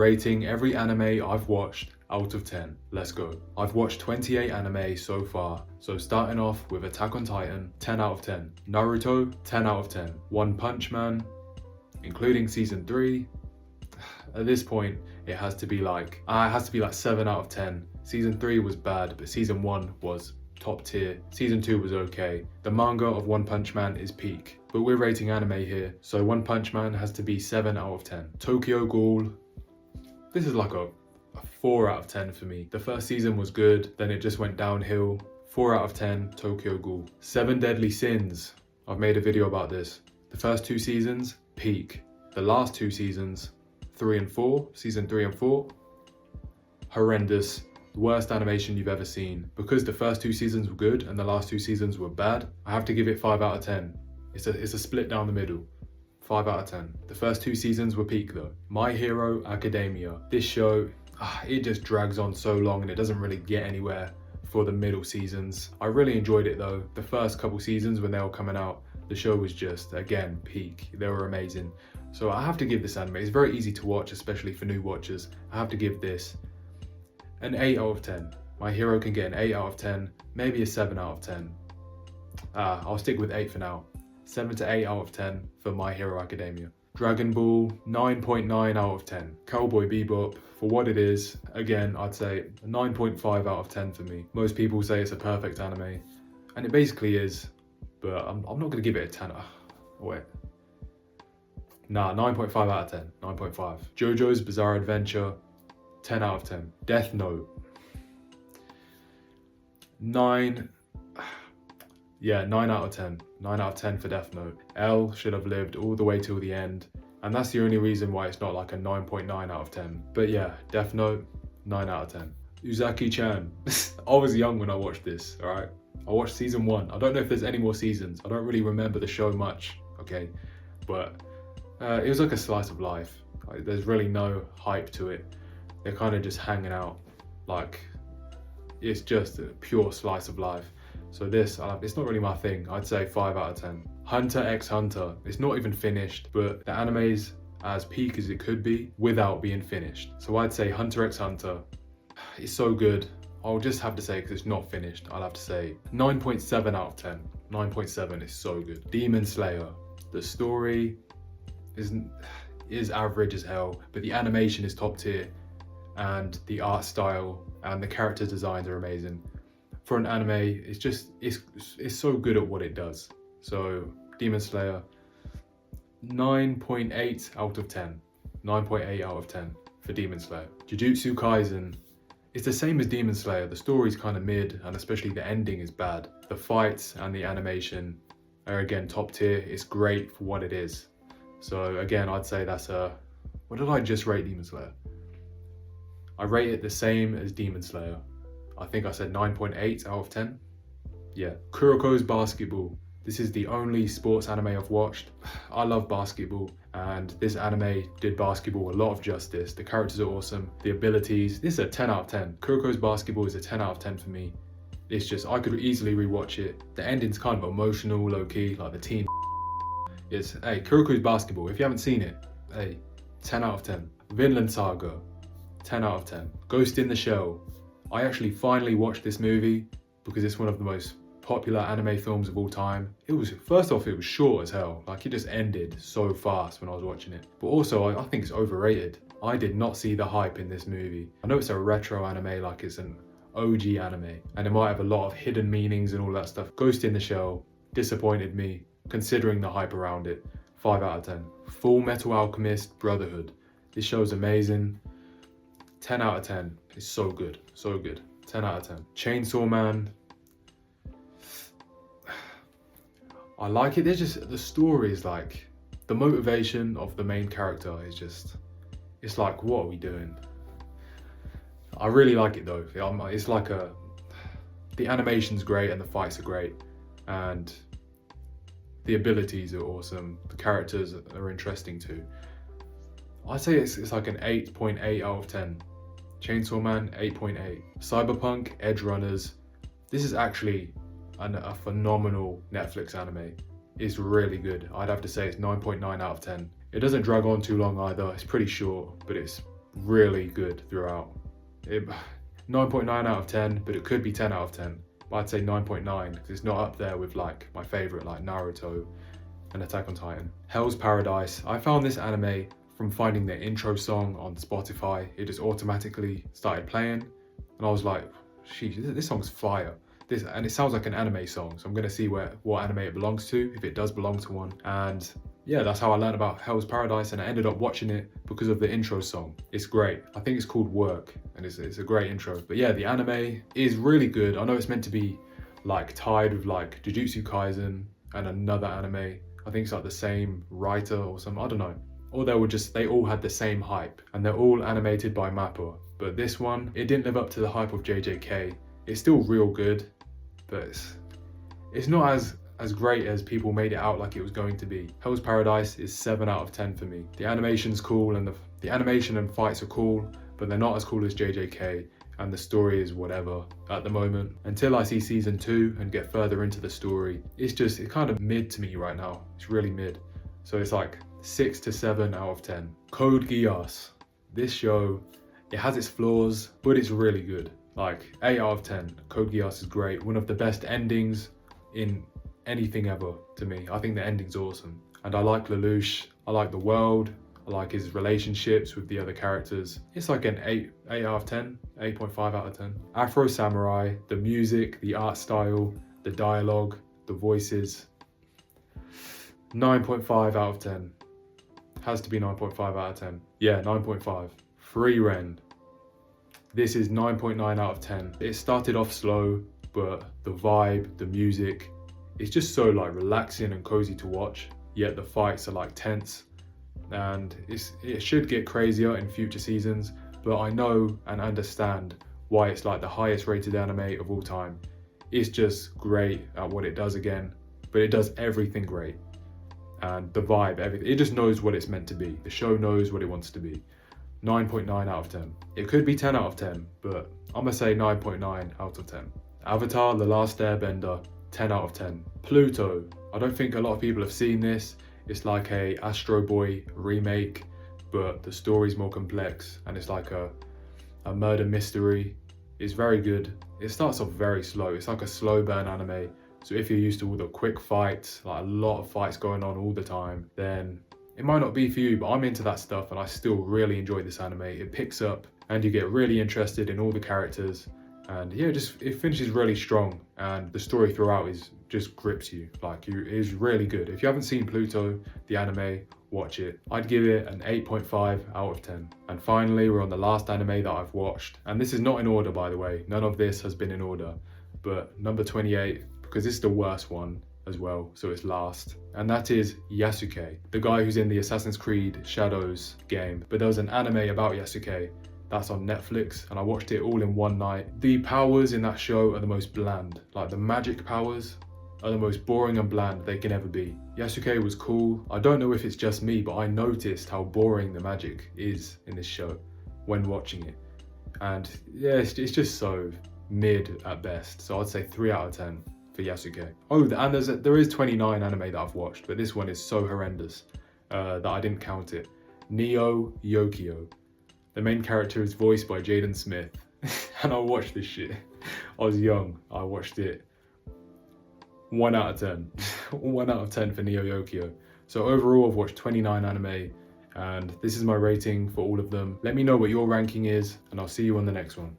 rating every anime I've watched out of 10. Let's go. I've watched 28 anime so far. So starting off with Attack on Titan, 10 out of 10. Naruto, 10 out of 10. One Punch Man, including season 3. At this point, it has to be like 7 out of 10. Season 3 was bad, but season 1 was top tier. Season 2 was okay. The manga of One Punch Man is peak, but we're rating anime here, so One Punch Man has to be 7 out of 10. Tokyo Ghoul, this is like a 4 out of 10 for me. The first season was good, then it just went downhill. 4 out of 10, Tokyo Ghoul. Seven Deadly Sins, I've made a video about this. The first 2 seasons, peak. The last 2 seasons, 3 and 4, season 3 and 4, horrendous. Worst animation you've ever seen. Because the first 2 seasons were good and the last 2 seasons were bad, I have to give it 5 out of 10. It's a split down the middle. 5 out of 10. The first 2 seasons were peak though. My Hero Academia. This show, it just drags on so long and it doesn't really get anywhere for the middle seasons. I really enjoyed it though. The first couple seasons when they were coming out, the show was just, again, peak. They were amazing. So I have to give this anime, it's very easy to watch, especially for new watchers. I have to give this an 8 out of 10. My Hero can get an 8 out of 10, maybe a 7 out of 10. I'll stick with 8 for now. 7 to 8 out of 10 for My Hero Academia. Dragon Ball, 9.9 out of 10. Cowboy Bebop, for what it is, again, I'd say 9.5 out of 10 for me. Most people say it's a perfect anime, and it basically is, but I'm not gonna give it a 10. Wait. Nah, 9.5 out of 10, 9.5. JoJo's Bizarre Adventure, 10 out of 10. Death Note, 9 out of 10. 9 out of 10 for Death Note. L should have lived all the way till the end, and that's the only reason why it's not like a 9.9 out of 10. But yeah, Death Note, 9 out of 10. Uzumaki-chan. I was young when I watched this, alright? I watched season 1. I don't know if there's any more seasons. I don't really remember the show much, okay? But it was like a slice of life. Like, there's really no hype to it. They're kind of just hanging out. Like, it's just a pure slice of life. So this, it's not really my thing. I'd say 5 out of 10. Hunter x Hunter. It's not even finished, but the anime's as peak as it could be without being finished. So I'd say Hunter x Hunter is so good. I'll just have to say, because it's not finished, I'll have to say 9.7 out of 10. 9.7 is so good. Demon Slayer. The story is average as hell, but the animation is top tier, and the art style and the character designs are amazing. For an anime, it's so good at what it does. So Demon Slayer, 9.8 out of 10. 9.8 out of 10 for Demon Slayer. Jujutsu Kaisen, it's the same as Demon Slayer. The story's kind of mid, and especially the ending is bad. The fights and the animation are again top tier. It's great for what it is. So again, I'd say that's what did I just rate Demon Slayer? I rate it the same as Demon Slayer. I think I said 9.8 out of 10. Yeah. Kuroko's Basketball. This is the only sports anime I've watched. I love basketball, and this anime did basketball a lot of justice. The characters are awesome. The abilities, this is a 10 out of 10. Kuroko's Basketball is a 10 out of 10 for me. It's just, I could easily rewatch it. The ending's kind of emotional, low-key, like the teen is, hey, Kuroko's Basketball, if you haven't seen it, hey, 10 out of 10. Vinland Saga, 10 out of 10. Ghost in the Shell. I actually finally watched this movie because it's one of the most popular anime films of all time. First off, it was short as hell. Like, it just ended so fast when I was watching it. But also, I think it's overrated. I did not see the hype in this movie. I know it's a retro anime, like it's an OG anime, and it might have a lot of hidden meanings and all that stuff. Ghost in the Shell disappointed me, considering the hype around it. 5 out of 10. Full Metal Alchemist Brotherhood. This show's amazing. 10 out of 10. It's so good, so good. 10 out of 10. Chainsaw Man. I like it. There's just, the story is like, the motivation of the main character is just, it's like, what are we doing? I really like it though. It's like the animation's great and the fights are great, and the abilities are awesome. The characters are interesting too. I'd say it's like an 8.8 out of 10. Chainsaw Man, 8.8. Cyberpunk Edge Runners. This is actually a phenomenal Netflix anime. It's really good. I'd have to say it's 9.9 out of 10. It doesn't drag on too long either. It's pretty short, but it's really good throughout. 9.9 out of 10, but it could be 10 out of 10. But I'd say 9.9 because it's not up there with like my favorite like Naruto and Attack on Titan. Hell's Paradise. I found this anime from finding their intro song on Spotify. It just automatically started playing and I was like, sheesh, this song's fire. And it sounds like an anime song, so I'm gonna see what anime it belongs to, if it does belong to one. And yeah, that's how I learned about Hell's Paradise, and I ended up watching it because of the intro song. It's great. I think it's called Work, and it's a great intro. But yeah, the anime is really good. I know it's meant to be like tied with like Jujutsu Kaisen and another anime. I think it's like the same writer or something, I don't know. Or they all had the same hype, and they're all animated by Mappa. But this one, it didn't live up to the hype of JJK. It's still real good, but it's not as great as people made it out like it was going to be. Hell's Paradise is 7 out of 10 for me. The animation's cool and the animation and fights are cool, but they're not as cool as JJK, and the story is whatever at the moment. Until I see season 2 and get further into the story, it's kind of mid to me right now. It's really mid. So it's like 6 to 7 out of 10. Code Geass. This show, it has its flaws, but it's really good. Like 8 out of 10. Code Geass is great. One of the best endings in anything ever to me. I think the ending's awesome. And I like Lelouch. I like the world. I like his relationships with the other characters. It's like an 8 out of 10, 8.5 out of 10. Afro Samurai, the music, the art style, the dialogue, the voices. 9.5 out of 10. Has to be 9.5 out of 10. Yeah, 9.5. Free Ren. This is 9.9 out of 10. It started off slow, but the vibe, the music, it's just so like relaxing and cozy to watch. Yet the fights are like tense, and it should get crazier in future seasons. But I know and understand why it's like the highest rated anime of all time. It's just great at what it does again, but it does everything great. And the vibe, everything, it just knows what it's meant to be. The show knows what it wants to be. 9.9 out of 10. It could be 10 out of 10, but I'm gonna say 9.9 out of 10. Avatar: The Last Airbender, 10 out of 10. Pluto. I don't think a lot of people have seen this. It's like a Astro Boy remake, but the story's more complex and it's like a murder mystery. It's very good. It starts off very slow. It's like a slow burn anime. So if you're used to all the quick fights, like a lot of fights going on all the time, then it might not be for you, but I'm into that stuff and I still really enjoy this anime. It picks up and you get really interested in all the characters, and yeah, it finishes really strong, and the story throughout just grips you. It is really good. If you haven't seen Pluto, the anime, watch it. I'd give it an 8.5 out of 10. And finally, we're on the last anime that I've watched, and this is not in order, by the way. None of this has been in order, but number 28, because it's the worst one as well, so it's last, and that is Yasuke, the guy who's in the Assassin's Creed Shadows game. But there was an anime about Yasuke that's on Netflix, and I watched it all in one night. The powers in that show are the most bland. Like the magic powers are the most boring and bland they can ever be. Yasuke was cool. I don't know if it's just me, but I noticed how boring the magic is in this show when watching it. And yeah, it's just so mid at best. So I'd say 3 out of 10 for Yasuke. Oh, and there is 29 anime that I've watched, but this one is so horrendous that I didn't count it. Neo Yokio. The main character is voiced by Jaden Smith, and I watched this shit. I was young. I watched it. 1 out of 10. 1 out of 10 for Neo Yokio. So overall, I've watched 29 anime, and this is my rating for all of them. Let me know what your ranking is, and I'll see you on the next one.